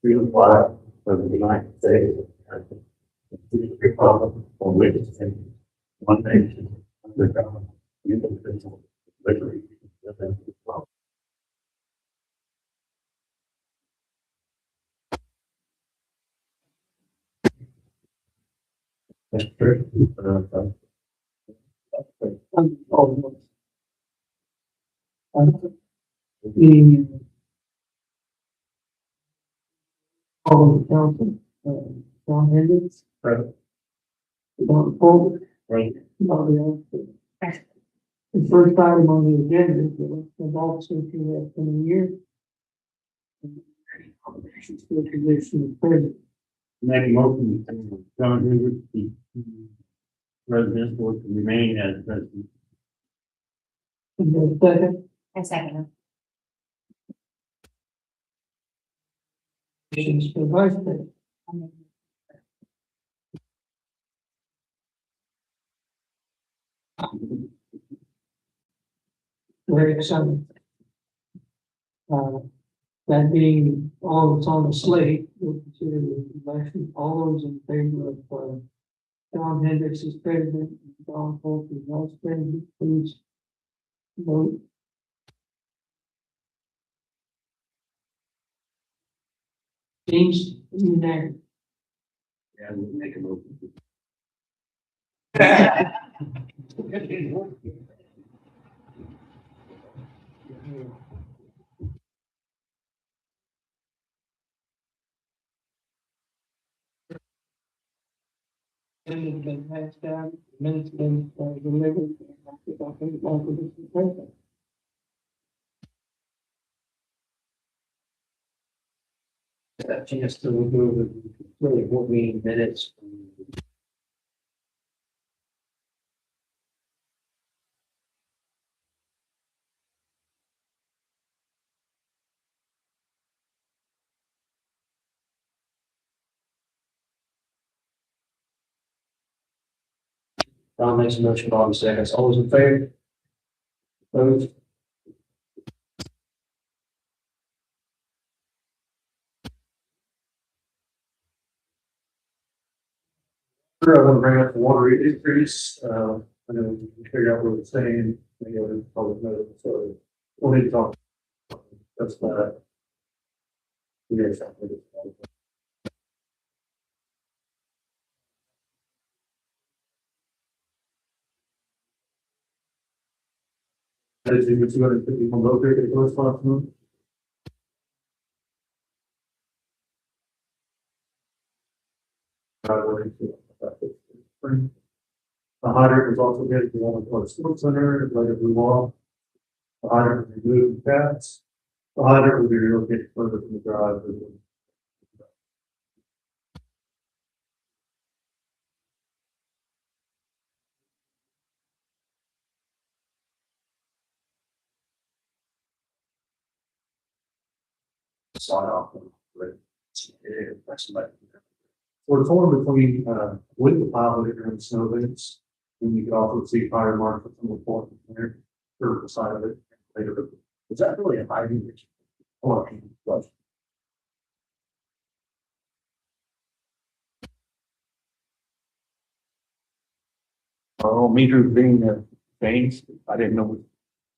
Freedom flag of the United States and the republic for which it stands, one nation, under God, indivisible, liberty, and justice for all. That's true. The council, John Hendricks, Right. Don Paul, Right. Bobby Alston. The first item on the agenda is the election of officers for the upcoming year. The position of president. Make a motion to John Hoover, the president, or to remain as president. Is there a second? I second. Is for vice president. Very exciting. That being all that's on the slate, we'll consider the election, all those in favor of, John Hendricks as president, and Don Polk as vice president, please vote. James, you there? Yeah, we'll make a motion. And it's been passed down, minutes been, delivered, and I think I'll put it back with the president. A chance to remove really what we minutes. Don makes a motion, Bobby seconds. All those in favor? Opposed? I want to bring up the water increase. I know we can figure out what it's saying, maybe other public notice, so we'll need to talk. That's that. Yes. That is your 251 located at first class room. The hydrant was also getting to one of the sports center, later blew off. The hydrant was removed cats. The hydrant will be relocated further from the drive. Sign off. We're torn between, with the pilot and snow events. And you can also see fire marshal from the point there, or the side of it later. Is that really a hiding? Or, Oh, meters being changed, I didn't know.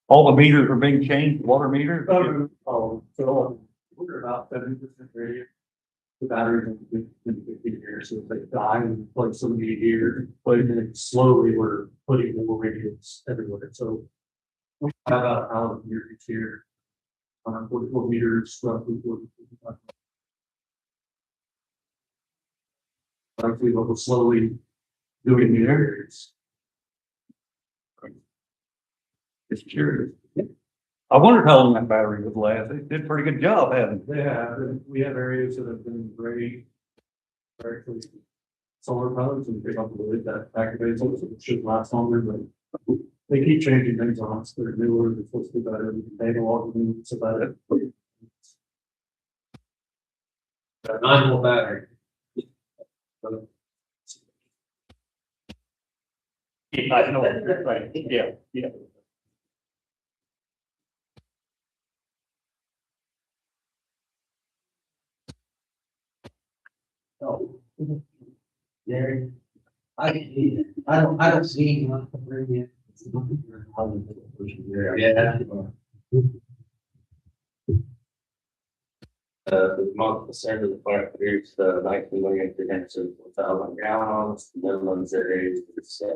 All the meters are being changed, water meters? So we're about 70% ready. The batteries in 50 years, so if they die and like so many years, but then slowly we're putting more radios everywhere, so. We have about 1,000 meters each year. 44 meters, roughly 40. Likely, but we're slowly doing the areas. Just curious. I wondered how long that battery would last. It did a pretty good job, hadn't it? Yeah, we have areas that have been great. Actually, solar panels and pick up the lid that activates it, so it should last longer, but they keep changing things on us. They're newer, they're supposed to be better. They know all the news about it. 9-volt battery. I know, right, yeah, yeah. Oh. Gary, I don't see. Yeah. The month percent of the plant produced 19 million 300,000 gallons. The minimum area is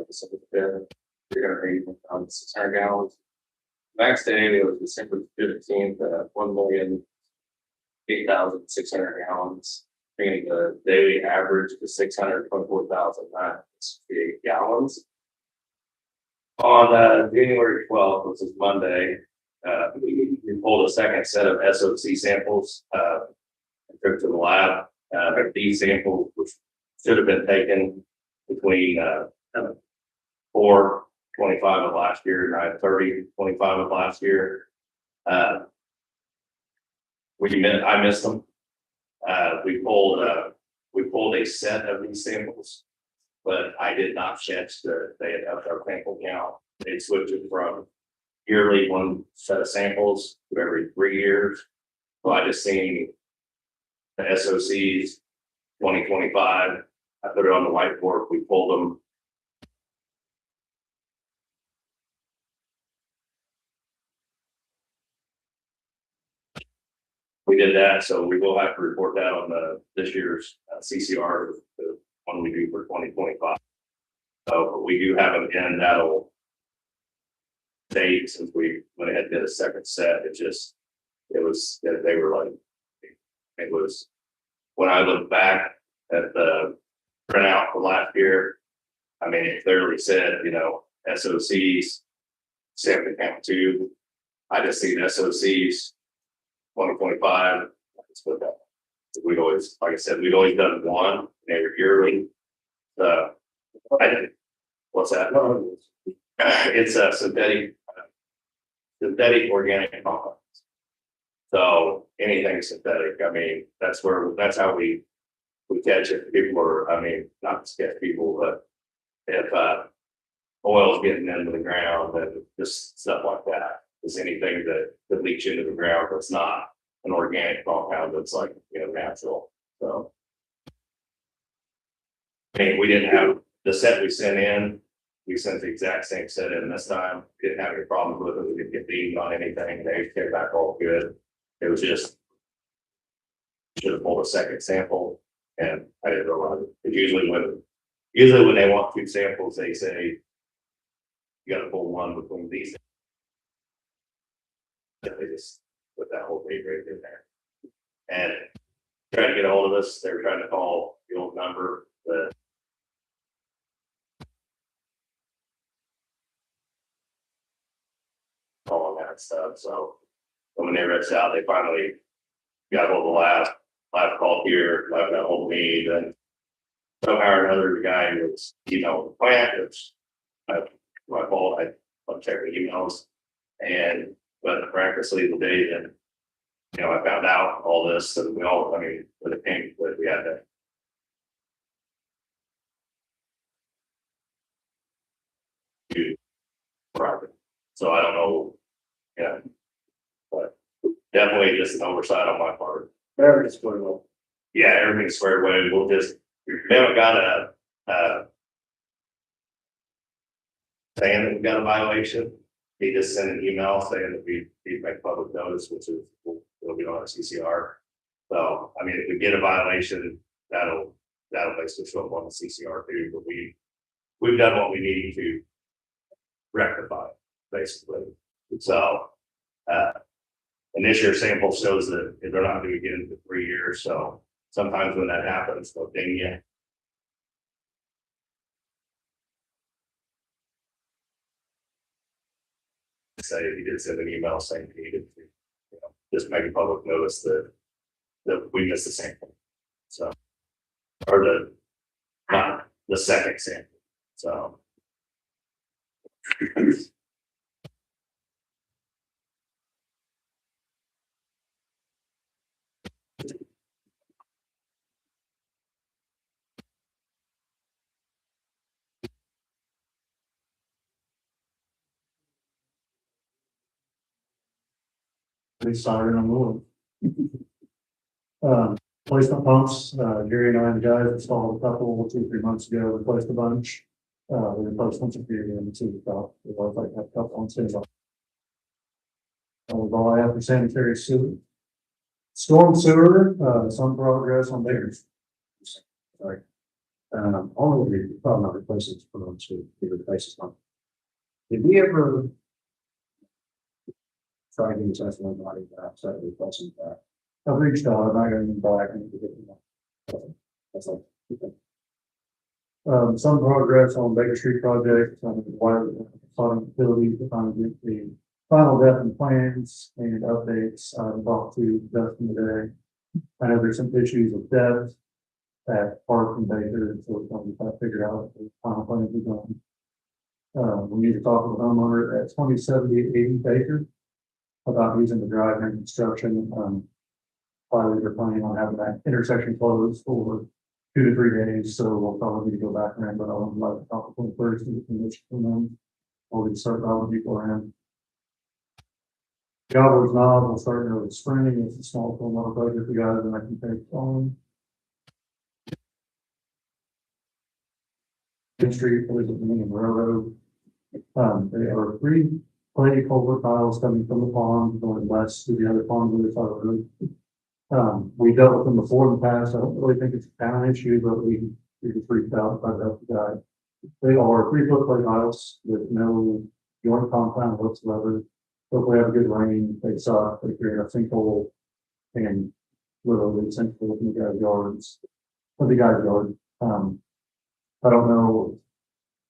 Pacific Fifth, 380,600 gallons. Max day was December 15th, 1,008,600 gallons. Bringing the daily average to 624,968 gallons. On January 12th, which is Monday, we pulled a second set of SOC samples and took to the lab. These samples, which should have been taken between 4/25 of last year and 9/30/25 of last year. I missed them. We pulled a set of these samples, but I did not catch they had upped our sample count. They switched it from yearly one set of samples to every 3 years. So I just seen the SOCs 2025. I put it on the whiteboard. We pulled them. We did that, so we will have to report that on this year's CCR, the one we do for 2025. So we do have them in. That'll date since we went ahead and did a second set. They were like, it was when I look back at the printout from last year. I mean, it clearly said, SOCs, sample count 2. I just seen SOCs 2025. Let's put that. We'd always, like I said, we'd always done one every yearly. What's that? It's a synthetic organic compounds. So anything synthetic, I mean, that's how we catch it. People are, I mean, not to catch people, but if oil's getting into the ground and just stuff like that, is anything that leaks into the ground that's not an organic compound that's like, natural. So I mean, we didn't have the set we sent in. We sent the exact same set in this time. Didn't have any problems with it. We didn't get beaten on anything. They came back all good. It was just should have pulled a second sample, and I didn't realize it. But usually when they want 2 samples, they say you got to pull one between these. They just put that whole pay rate in there. And trying to get a hold of us, they were trying to call the old number, the all that stuff, so when they reached out, they finally got hold of the last call here, last got hold of me, then somehow or another, the guy was, the plant, it's my fault, I'm checking emails, and, but miraculously the day that, I found out all this, and we all, with it came, but we had to do private, so I don't know, but definitely just an oversight on my part. Everything's going well. Yeah, everything's squared away. We'll just, we haven't got saying that we got a violation. He just sent an email saying that we make public notice, which is, will be on our CCR. So, if we get a violation, that'll basically show up on the CCR too, but we've done what we need to rectify, basically. So, and this year's sample shows that they're not doing it again for 3 years, so sometimes when that happens, they'll ding you. Say he did send an email saying he needed to, just make a public notice that we missed the sample. So, or not the second sample. So. They siren on the road. Placement pumps, Gary and I and the guys installed a couple 2-3 months ago, replaced a bunch. The replacements are here in the top. It was like a couple on standby. All I have for sanitary sewer. Storm sewer, some progress on theirs. Sorry. All of the probably not replacements for them to be replaced on. Did we ever try to get this body outside of replacing that? I've reached out, I'm not going to buy it. That's like, okay. Some progress on Baker Street project, on the water, utilities, to find the final depth and plans and updates. I've talked to Dustin today. I know there's some issues with depth at Park and Baker, so we're going to try to figure out the final plans we're going. We need to talk with the homeowner at 2070 80 Baker about using the drive in construction. Finally, they're planning on having that intersection closed for 2 to 3 days, so we'll probably need to go back around, but I'll like to talk with them first and get permission from them. Or we can start calling people around. Gobbler's Knob will start in the spring. It's a small motor project for guys and I can take on. Main Street, there's a main railroad. There are 3 clay culvert piles coming from the pond going west to the other pond on the side of the road. We dealt with them before in the past. I don't really think it's a town issue, but we just reached out by the guy. They are 3-foot clay piles with no joint compound whatsoever. If we have a good rain, they suck, they create a sinkhole and literally sinkhole in the guy's yards. Or the guy's yard. I don't know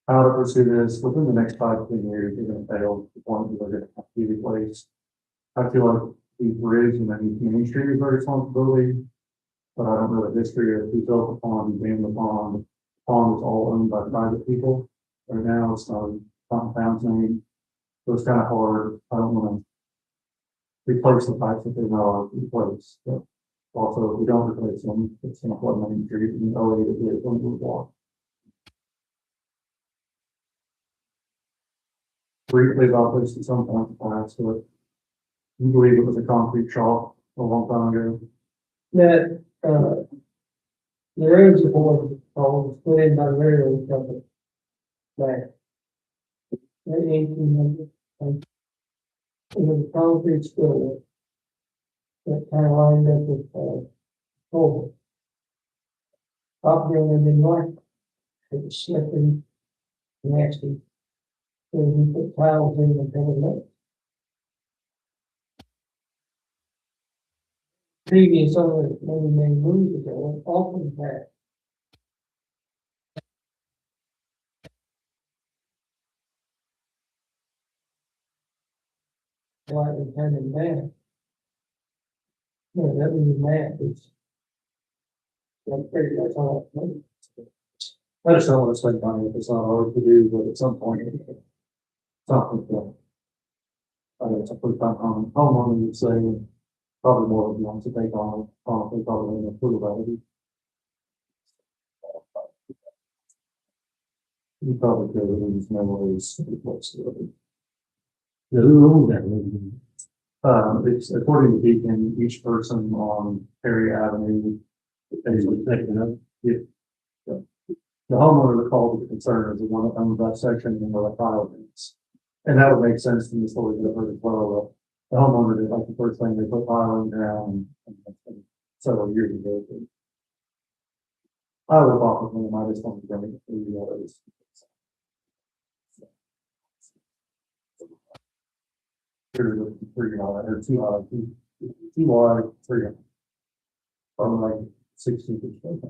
how to pursue this. Within the next 5 to 10 years, they're going to fail to the point where they're going to have to be replaced. I feel like the bridge and then the Main Street is their responsibility, but I don't know the history of who built the pond, who named the pond. The pond is all owned by private people. Right now, it's not a town's name, so it's kind of hard. I don't want to replace the pipes that they know are replaced. But also, if we don't replace them, it's going to flood Main Street and already it's going to walk. Briefly about this at some point in the past, but you believe it was a concrete chalk a long time ago? That, there is a board called, put in by the railroad company. That, in 1800, it was a concrete spillway. That kind of lined up with, over. Up there in the north, it was slippery, nasty. So we put tiles in and covered it. previous owner, maybe they moved ago, often had. Why they turned it down. No, that was mad, it's. Like, pretty much all. I just don't want to spend money if it's not hard to do, but at some point. Something. It's a first time homeowner would say, probably more than wants to take on, they probably in a pool about it. You probably could, lose memories. Who owns that? It's according to Beacon, each person on Perry Avenue. Basically taking up. The homeowner recalled the concern is the one that owns that section and where the file is. And that would make sense from the story that I heard as well. The homeowner did like the first thing they put tile in the ground and several years ago. I would have offered them, I just wanted to bring it to the others. Here's a $3 or $2, $3. From like 60%.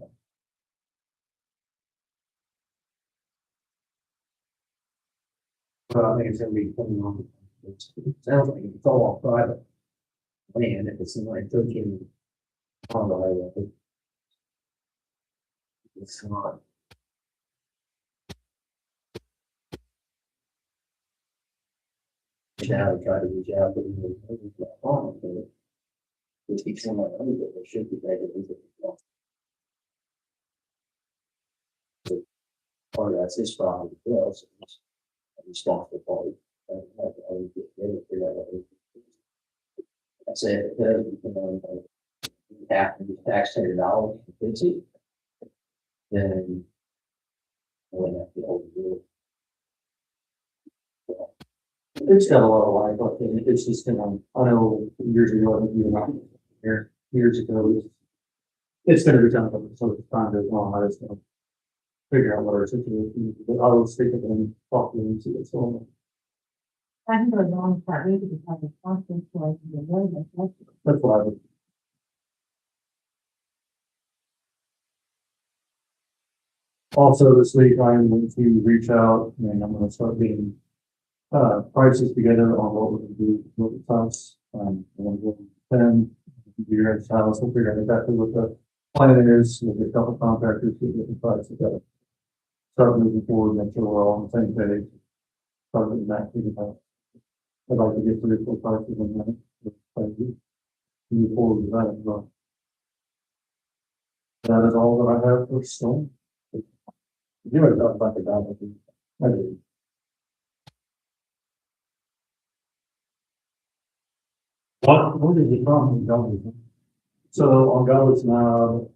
But I think it's gonna be putting on, it sounds like it's all private land, if it's like 13 on the way, I think. It's not. Now I try to reach out to the farm, but it keeps on my own, but it should be better. Part of that's his problem as well, so he's responsible for it. I said, half of the taxpayer dollars to fix it. Then. I wouldn't have to overdo it. It's got a lot of life, I think, it's just, I know years ago, I think you were not here, years ago. It's gonna be kind of, so it's time goes on, I just don't figure out what our situation is, but I will speak with them, talk to them, and see what's going on. I can go along that way because I have a constant choice in the way that. That's what I would. Also, this week I am going to reach out and I'm gonna start getting prices together on what we're gonna do with the house. I'm gonna go then your house, we'll figure out exactly what the plan is, with a couple contractors, to get the price together. Start moving forward, make sure we're all on the same page. Start getting back to the house. I'd like to get 3 or 4 prices in there. Move forward with that as well. That is all that I have for stone. You want to talk about the dog? I do. What is the problem with Goblins? So on Goblins now,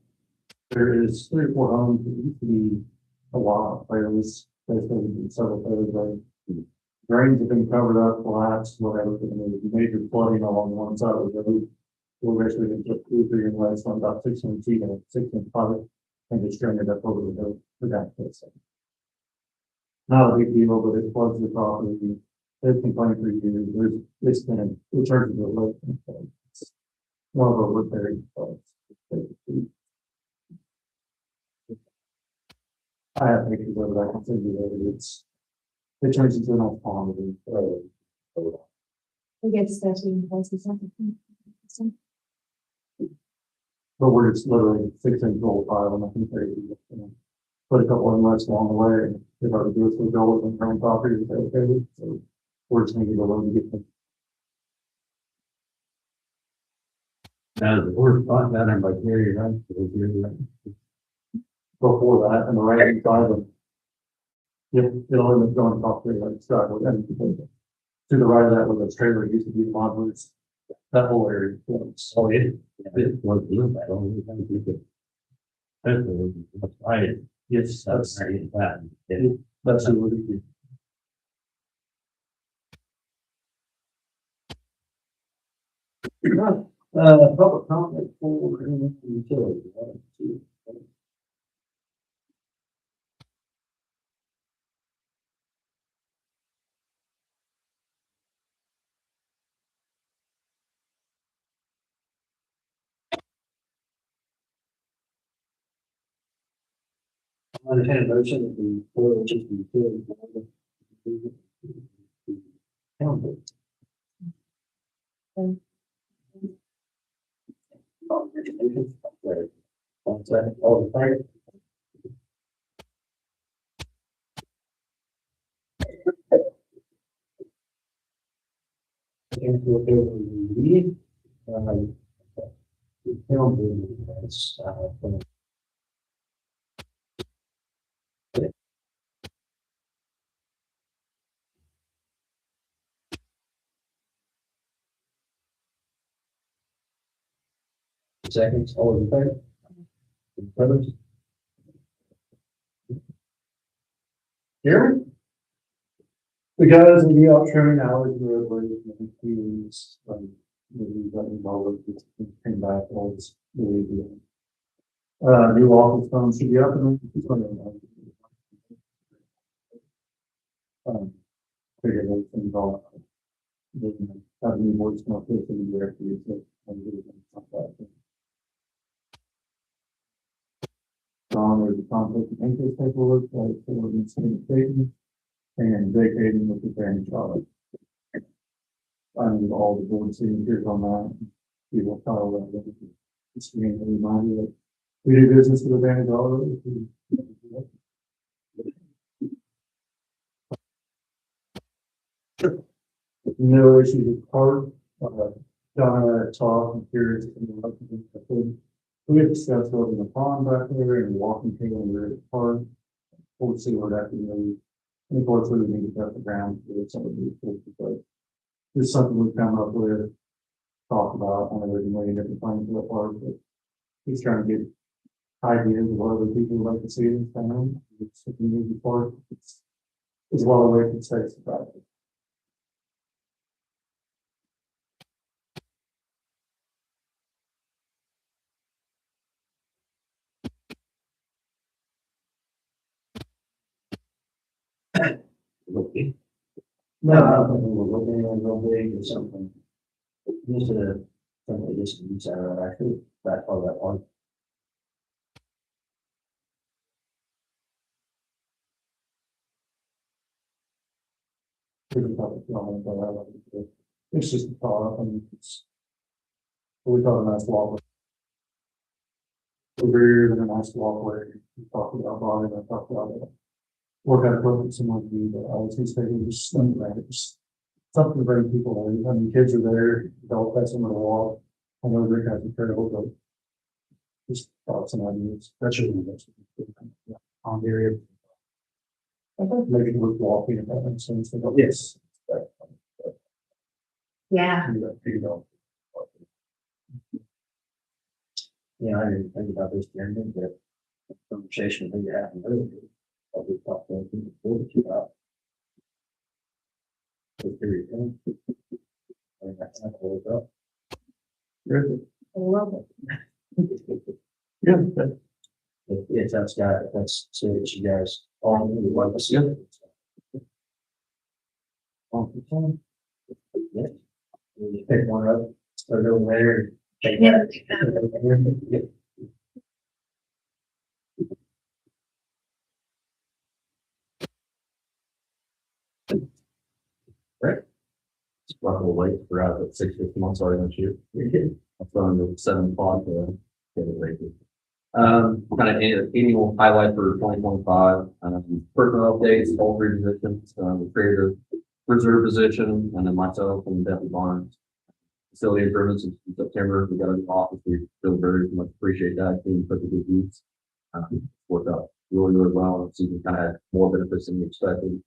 there is 3 or 4 homes that used to be a lot of trailers, basically several trailers. Drains have been covered up, collapsed, whatever, and there's major flooding along one side of the road. We're basically going to put 2 or 3 inlets on about 600 feet and 6-inch pipe and just drain it up over the hill for that case. Not a big deal, but it floods the property. They've complained for years. It's been returned to the lake. It's one of our wood buried spots. I have pictures of it. I can send you that. It turns into an old pond. We get studying places. But we're just literally 6-inch roll pile, and I think they put a couple of inlets along the way, and they've already do it for goals and their own property that they okay with. So we're just making a loan to get them. Now, the worst spot down there by Gary, right? Before that, and the right hand side of them. Yep, it'll end up going off there like side with them. To the right of that, where the trailer used to be, modulars, that whole area. Oh, it was blue, but only time you could. That's right. Yes, that's that. That's what it is. Public comment for utility. I had a motion that the board just be filled. All in favor? And we'll go to the meeting. The film board, that's, from seconds, all in favor? Opposed? Here. Because of the upturn hours, we're confused, maybe got involved with this, came back, all this, really good. New office phone should be up and figure everything's all. Have any voice more clear for the directory, so I'm really gonna talk about it. There's a conflict of interest paperwork, for the statement and vacating with the grand child. I need all the board signatures on that. We will follow that. Just to remind you that we do business with the Vantage already. No issues with card. Donna talk and curious. We had discussed building a pond back there and walking trail and we're at the park. We'll see what that can do. And of course, we need to cut the ground for some of these things, but it's something we've come up with, talk about on a million different plans for the park, but he's trying to get ideas of what other people would like to see in town. It's a community park. It's a lot of ways to say it's about it. No, I don't think we're looking at real big or something. Just something just needs to actually that part of that one. It's just a thought, I mean, we thought a nice walkway. Over here, and a nice walkway, we talked about volume, I talked about it. Work out equipment, someone do, but I was just thinking, just something to bring people in. I mean, kids are there, adults have somewhere to walk. I know Rick has incredible, but just thoughts and ideas. That should be on the area. Maybe we're walking if that makes sense. Yes. Yeah. Yeah, I didn't think about this during the conversation that you had earlier. But we talked about it before about. So here you go. I mean, that's not hold up. Really? I love it. Yeah. If that's got, that's so that you guys all really like to see it. Yeah. You pick one up, start over there. Take that. Yeah. Right. It's probably late for out at 6 months already this year. I'm throwing the 7 o'clock to get it ready. Kind of annual highlight for 2025. Personal updates, all three positions. We created a reserve position, and then myself and Deputy Barnes. Facility improvements in September. We got a new office. We really very much appreciate that. Being such a good use. Worked out really well. So you can kind of have more benefits than we expected.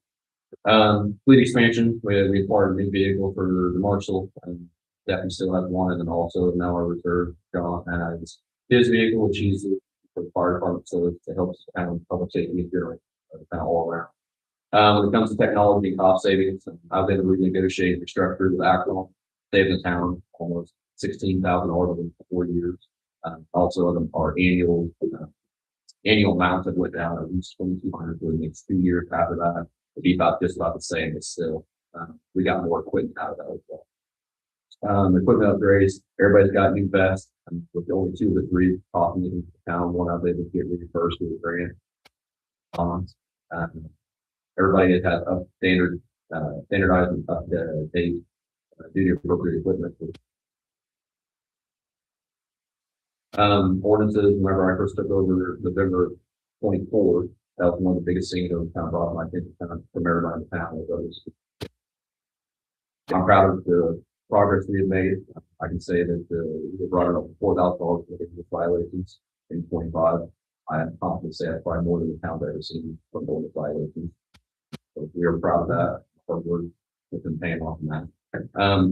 Fleet expansion. We acquired a new vehicle for the Marshall, and Deputy still has one, and then also now our reserve John has his vehicle, which he's for the fire department, so it helps kind of public safety in general, kind of all around. When it comes to technology and cost savings, I've been renegotiating the structure with Axon, saving the town almost $16,000 in 4 years. Also, our annual amount that went down at least 2,200 for the next 2 years. After that, it'd be just about the same, but still, we got more equipment out of that as well. Equipment upgrades, everybody's got new vests, and with the only 2 of the 3 talking in the town, one of them would get reimbursed with a grant. bonds. Everybody has had up standardized and up to date duty appropriate equipment. Ordinances, whenever I first took over November 24, that was one of the biggest things that was kind of brought my attention from everybody in town with those. I'm proud of the progress we have made. I can say that we brought it up $4,000 for the violations in 25. I am confident to say that's probably more than the town's ever seen from those violations. So we are proud of that. Our work has been paying off in that.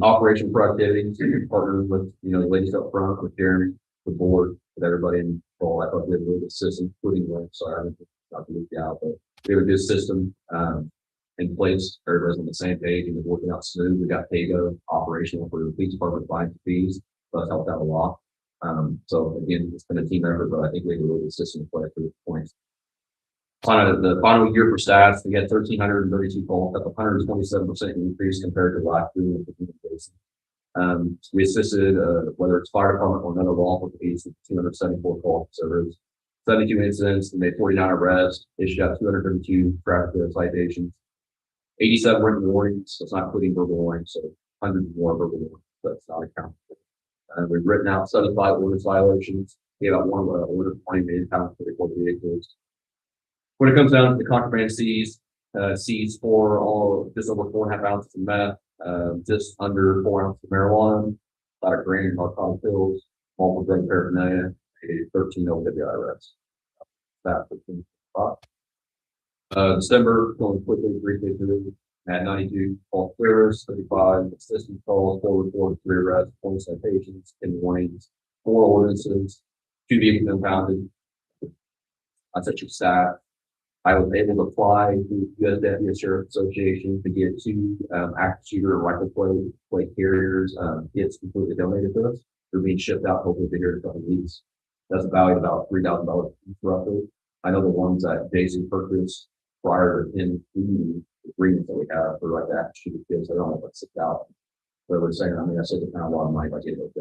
Operation productivity, partnering with, the ladies up front, with Jeremy, the board, with everybody involved. I thought we had a really good system, including one. Sorry, I didn't not to leave you out, but we have a good system in place. Everybody's on the same page and it's working out smooth. We got Paygo operational for the police department buying fees, so that's helped out a lot. So again, it's been a team effort, but I think we have a really good system in place for this point. The final year for staff, we had 1,332 calls, up 127% increase compared to last year. We assisted, whether it's fire department or another law enforcement agency, 274 calls. So there's 72 incidents, and made 49 arrests, issued out 232 traffic citations, 87 written warnings. That's not including verbal warnings, so hundreds more verbal warnings. That's not accounted for. We've written out 75 ordinance violations. We have one order of 20 million pounds for the vehicles. When it comes down to the contraband seized for all just over 4.5 ounces of meth, just under 4 ounces of marijuana, about a gram of narcotic pills, multiple drug paraphernalia, a 13 LWI arrest. That for December, going quickly, briefly through, at 92 false clearers, 35 assistance calls, 4 reported, 3 arrests, 20 citations, 10 warnings, 4 ordinances, 2 vehicles impounded. That's at your staff. I was able to apply to the U.S. Deputy Sheriff Association to get 2 active shooter rifle plate carriers. It's completely donated to us. They're being shipped out hopefully here in a couple of weeks. That's valued about $3,000 roughly. I know the ones that Jason purchased prior to him the agreement that we have for like that shooter kids. I don't know if it's $6,000. But we're saying, I said it's kind of a lot of money, but I get it.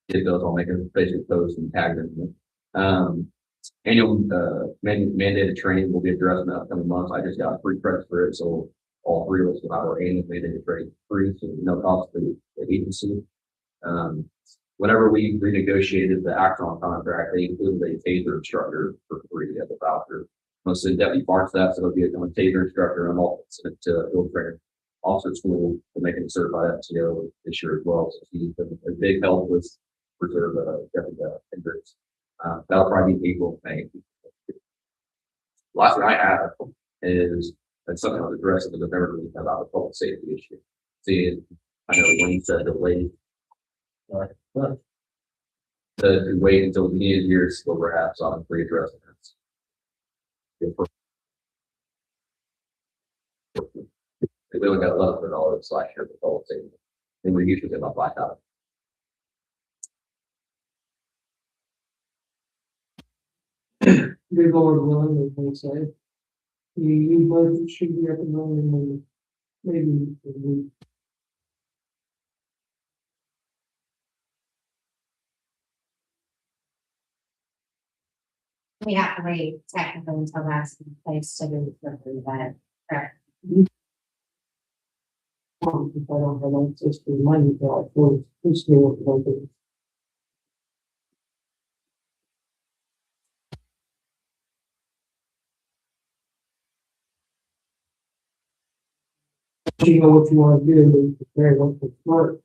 It does all make a basic post and tag them. Annual mandated training will be addressed in the upcoming months. I just got free credits for it, so all 3 of us will have our annual mandated training free, so no cost to the agency. Whenever we renegotiated the Axon contract, they included a taser instructor for free as a voucher. Most of the deputy bar staff, so it'll be a taser instructor, and I'm also sent to field training officer school to make him certified FCO this year as well. So he's a big help with reserve deputy Hendricks. That'll probably be April, May. Last thing I have is that's something I was addressing because I've never really about the public safety issue. See, I know Wayne said to wait. To wait until the beginning of the year to go perhaps on pre-addressing this. We only got $1,100 last year for public safety, and we usually get about $5,000. Good Lord willing, as they say. The budget should be up and running in maybe a week. We have to wait technically until that's in place to do the event. Correct. If I don't have access to the money, for this new budget. You know what you want to do, prepare what to work.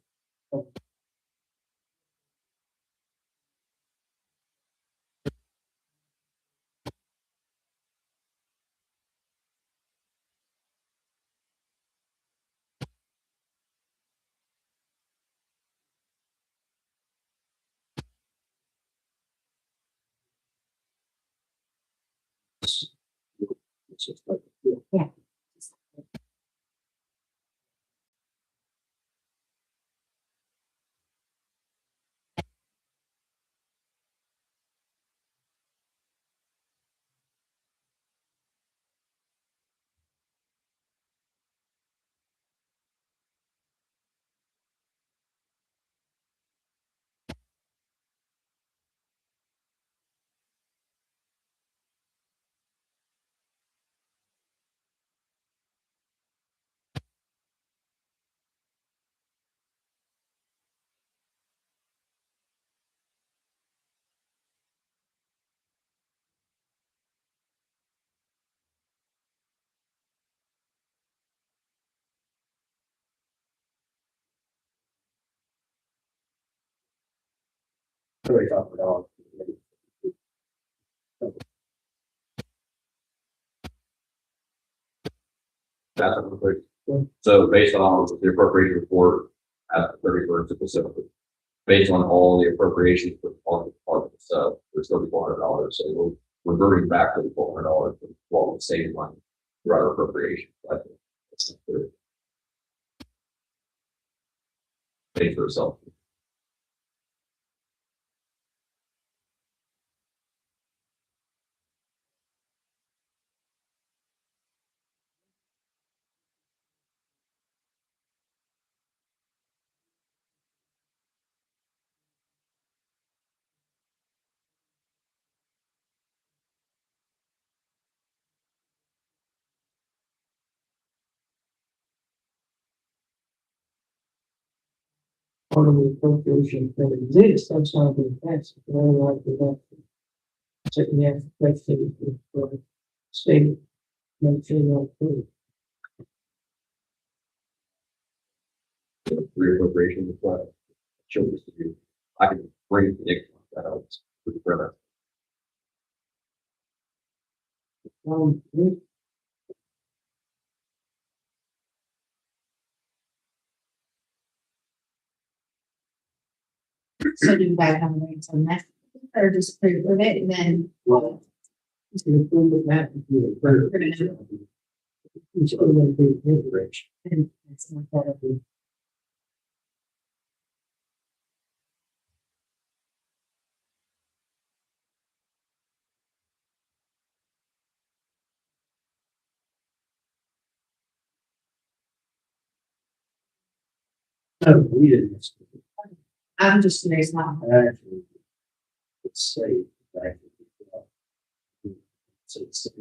Yeah. $30,000. That's a quick. So based on the appropriation report at the 31st of December, based on all the appropriations for all the departments, there's $3,400. So we're reverting back to the $400 while we're saving money through our appropriation. I think that's good. Pay for itself. part of the appropriation that exists, that's not being passed, but otherwise we have to. Certainly have to place it with, state, make sure they'll approve. Reappropriation request. Show this to you. I can bring it to Nick. That helps with the credit. We- So do you guys have a way to next, or just approve of it and then? Well, it's gonna approve it, that would be a better. It's gonna be a rich. And it's not that of you. No, we didn't. I'm just curious now. Actually, it's safe. Actually. So it's safe.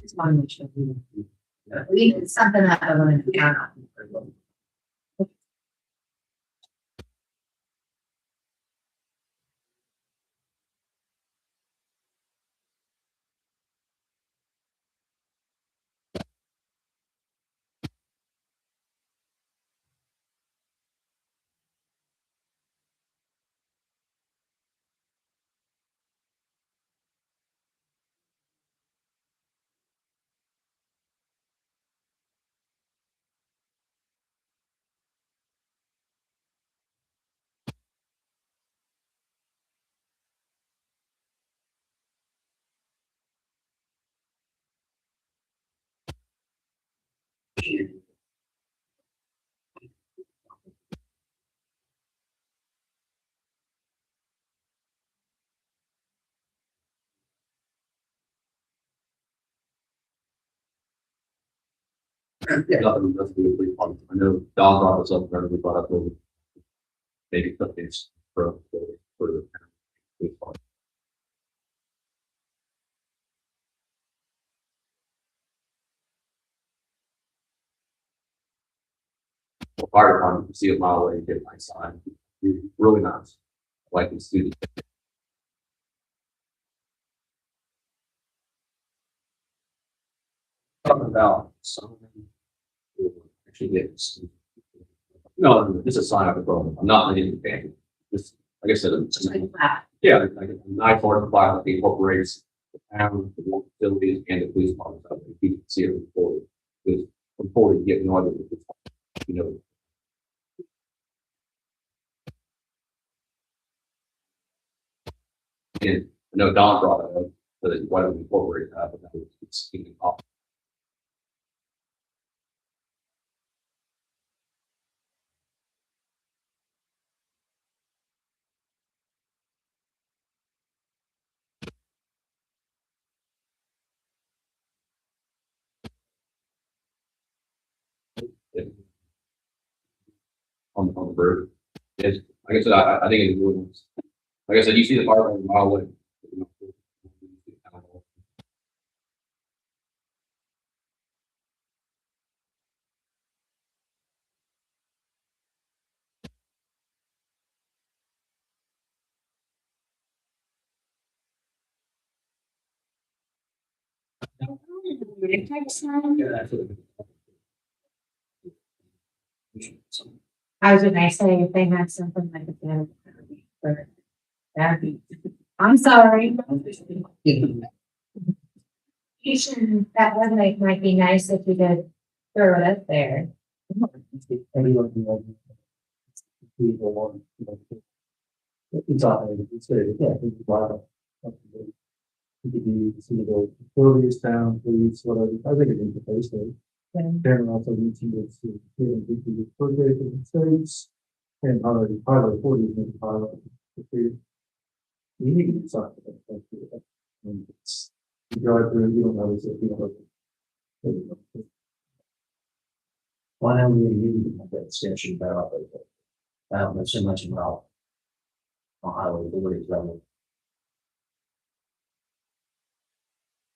It's one which. We need something that I want to count on. Yeah, nothing that's really big fun. I know Don brought this up, and we brought up maybe something for the police fund. Well, fire department, you see a mile away, you get a nice sign. Really nice. Like the students. Talking about some. Actually, it's. No, it's a sign up the program. I'm not letting you pay. Just, like I said, Just like that. yeah, like a nice article that incorporates the town, the water facilities, and the police department. So if you can see it before, because before you get annoyed with it, you know. And I know Don brought it up, but why don't we incorporate that? But that was, it's even off. On the bird. It's, like I said, I think it's good. Like I said, you see the fire a mile away. I was gonna say, if they had something like that, but that'd be, I'm sorry. You should, that would might be nice if you could throw it up there. Anyone who like. People want, it's all, it's very, yeah, it's a lot of. You could be, see the earliest town, police, whatever, I think it's the place there. And Karen also needs to get to, the birthday for the states. And probably 40 is maybe pilot. You need to do something. You drive through, you don't notice it, you don't. Why don't we need that discussion about it? I don't know so much about on highway authorities level.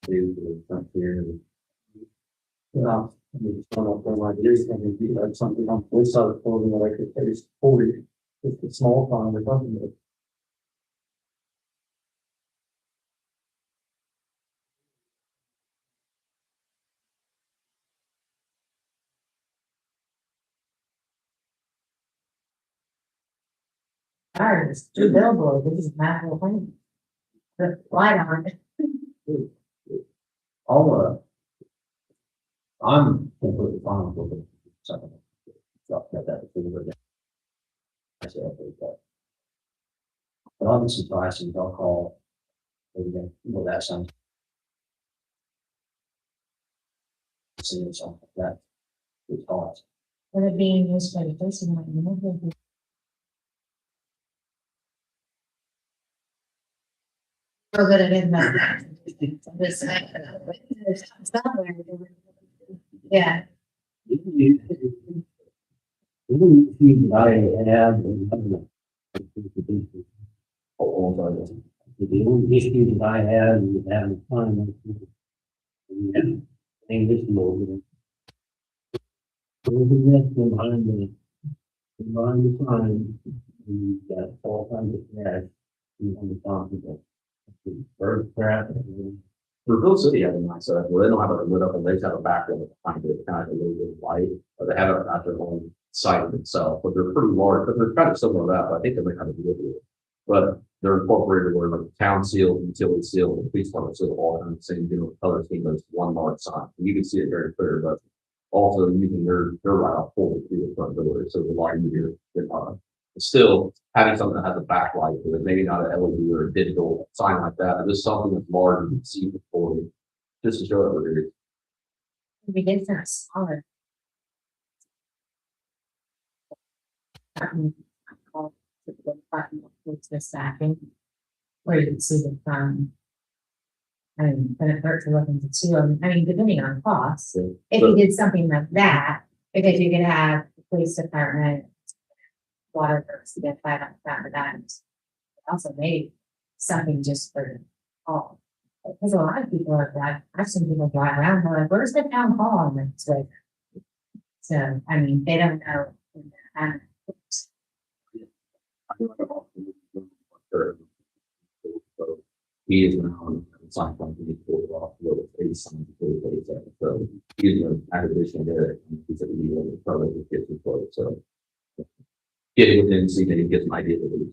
Do the frontier. Yeah, I mean, it's not up there like it is, I mean, you have something on the side of the building that I could face 40. It's the small farm we're talking about. ours, two billboards, this is Matt Lane. The light on it. I'm completely fine with it. Something. Drop that before that. I said, okay, but I'll get some pricing, I'll call. Well, that sounds. See something like that. Good thought. Would it be used by the person like you? We're good at it, but this, yeah, The only issue that I had with having fun. English mode. Behind the time, you got all kinds of cash. You on the top of it. Bird crap. Reveal City has a nice setup where they don't have it lit up and they just have a back door behind it, kind of a little bit of light, but they have it at their own site itself, but they're pretty large, but they're kind of similar to that, but I think they might have a deal with it. But they're incorporated where like town seal, utility seal, and police department seal all on the same, color scheme as one large sign. And you can see it very clear, but also using their right off forward through the front door, so the light easier than still having something that has a backlight to it, maybe not an LED or a digital sign like that, but just something that's large and you can see before you, just to show it what it is. we get that smaller. It's the stacking, where you can see the front. And then it hurts to look into two of them, I mean, depending on cost, if you did something like that, because you could have the police department. Water works to get that on that, that. Also maybe something just for all. Because a lot of people are like, I've seen people drive around, they're like, where's the town hall? And it's like. So, I mean, they don't know. He is now on the sign company pulled off with a sign so he's an acquisition there. He's a deal probably with kids before so get it within see that he gets an idea of it.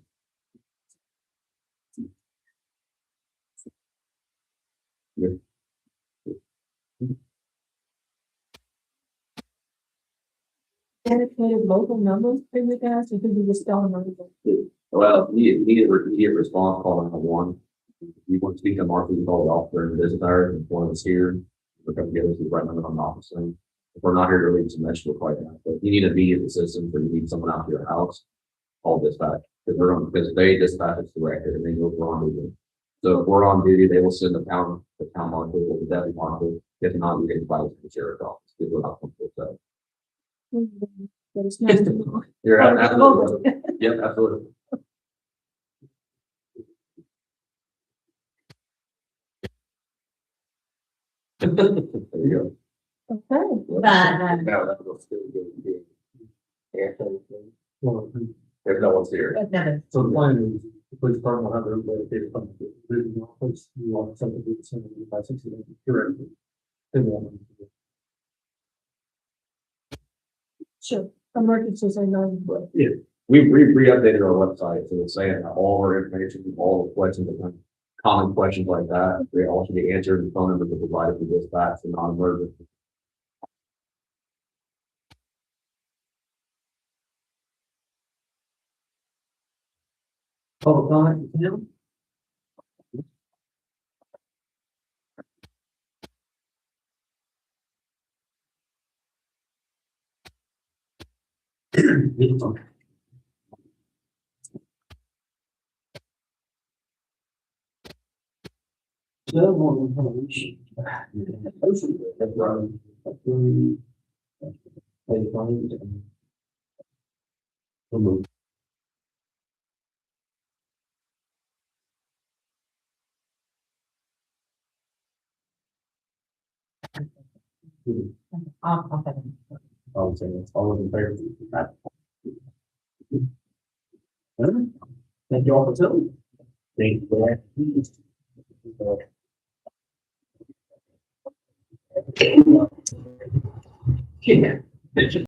Dedicated local numbers for you guys, or could you just tell them? Well, he response call on one. You want to speak to Mark, we can call it off during the business hours, and one of us here. We're coming together to write number on the office thing. If we're not here to leave some message, we'll quite that. But you need a immediate assistance or you need someone out to your house, call dispatch. Because they dispatch us directed and they go for on duty. So if we're on duty, they will send the town marshal or the deputy marshal. If not, we get invited to the sheriff's office. People are not comfortable with that. But it's not. You're absolutely, yep, absolutely. There you Okay, go. but, Now that will still go. Well, If no one's here. but never, so the plan is, the police department will have their own dedicated fund for the office, you want something to do the same by 60 days, correct? Sure, emergencies I know, but We re-updated our website, so it's saying that all our information, all the questions, the common questions like that, they all should be answered, and phone numbers are provided for dispatch and non-emergency. public comment, you know? So, one of these. That's right. They find and. Remove. I'll put it. I would say that's all in favor. Thank you all for telling. Thank you. Yeah.